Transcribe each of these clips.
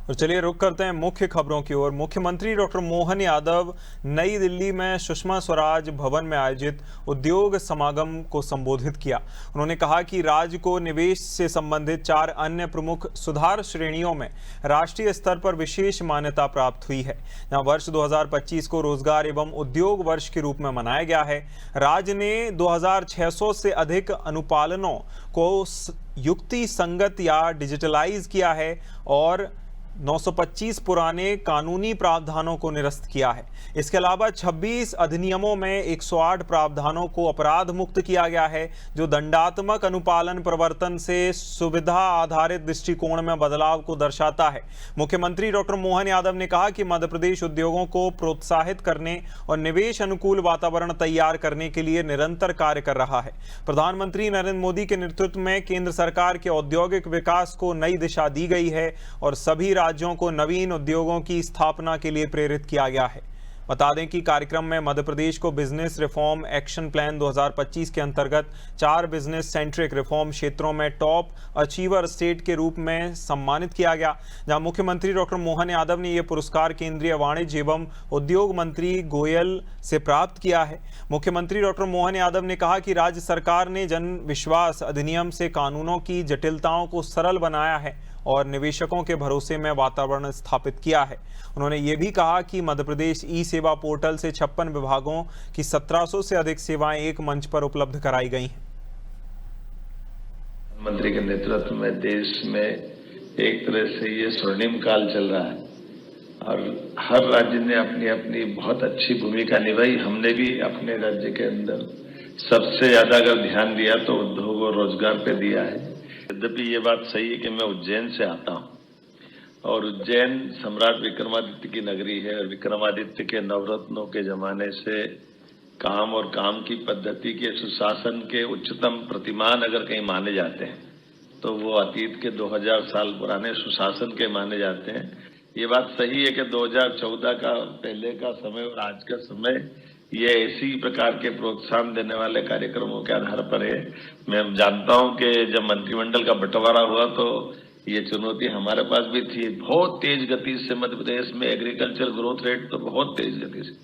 और चलिए रुक करते हैं मुख्य खबरों की ओर। मुख्यमंत्री डॉक्टर मोहन यादव नई दिल्ली में सुषमा स्वराज भवन में आयोजित उद्योग समागम को संबोधित किया। उन्होंने कहा कि राज्य को निवेश से संबंधित 4 अन्य प्रमुख सुधार श्रेणियों में राष्ट्रीय स्तर पर विशेष मान्यता प्राप्त हुई है, जहां वर्ष 2025 को रोजगार एवं उद्योग वर्ष के रूप में मनाया गया है। राज्य ने 2600 से अधिक अनुपालनों को युक्ति संगत या डिजिटलाइज किया है और 925 पुराने कानूनी प्रावधानों को निरस्त किया है। इसके अलावा 26 अधिनियमों में 108 प्रावधानों को अपराध मुक्त किया गया है, जो दंडात्मक अनुपालन प्रवर्तन से सुविधा आधारित दृष्टिकोण में बदलाव को दर्शाता है। मुख्यमंत्री डॉक्टर मोहन यादव ने कहा कि मध्य प्रदेश उद्योगों को प्रोत्साहित करने और निवेश अनुकूल वातावरण तैयार करने के लिए निरंतर कार्य कर रहा है। प्रधानमंत्री नरेंद्र मोदी के नेतृत्व में केंद्र सरकार के औद्योगिक विकास को नई दिशा दी गई है और सभी राज्यों को नवीन उद्योगों की स्थापना के लिए प्रेरित किया गया है। बता दें कि कार्यक्रम में मध्य प्रदेश को बिजनेस रिफॉर्म एक्शन प्लान 2025 के अंतर्गत 4 बिजनेस सेंट्रिक रिफॉर्म क्षेत्रों में टॉप अचीवर स्टेट के रूप में सम्मानित किया गया, जहां मुख्यमंत्री डॉक्टर मोहन यादव ने यह पुरस्कार केंद्रीय वाणिज्य एवं उद्योग मंत्री गोयल से प्राप्त किया है। मुख्यमंत्री डॉक्टर मोहन यादव ने कहा कि राज्य सरकार ने जन विश्वास अधिनियम से कानूनों की जटिलताओं को सरल बनाया है और निवेशकों के भरोसे में वातावरण स्थापित किया है। उन्होंने ये भी कहा कि मध्य प्रदेश ई सेवा पोर्टल से 56 विभागों की 1700 से अधिक सेवाएं एक मंच पर उपलब्ध कराई गई हैं। मंत्री के नेतृत्व में देश में एक तरह से ये स्वर्णिम काल चल रहा है और हर राज्य ने अपनी अपनी बहुत अच्छी भूमिका निभाई। हमने भी अपने राज्य के अंदर सबसे ज्यादा अगर ध्यान दिया तो उद्योग और रोजगार पे दिया है। यद्यपि ये बात सही है कि मैं उज्जैन से आता हूं और उज्जैन सम्राट विक्रमादित्य की नगरी है और विक्रमादित्य के नवरत्नों के जमाने से काम और काम की पद्धति के सुशासन के उच्चतम प्रतिमान अगर कहीं माने जाते हैं तो वो अतीत के 2000 साल पुराने सुशासन के माने जाते हैं। ये बात सही है कि 2014 का पहले का समय और आज का समय ये इसी प्रकार के प्रोत्साहन देने वाले कार्यक्रमों के आधार पर है। मैं जानता हूं कि जब मंत्रिमंडल का बंटवारा हुआ तो ये चुनौती हमारे पास भी थी। बहुत तेज गति से मध्य प्रदेश में एग्रीकल्चर ग्रोथ रेट तो बहुत तेज गति से,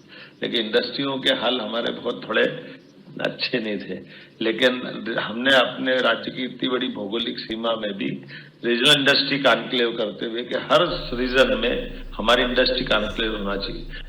लेकिन इंडस्ट्रियों के हल हमारे बहुत थोड़े अच्छे नहीं थे। लेकिन हमने अपने राज्य की इतनी बड़ी भौगोलिक सीमा में भी रीजनल इंडस्ट्री कॉन्क्लेव करते हुए कि हर रीजन में हमारी इंडस्ट्री कॉन्क्लेव होना चाहिए।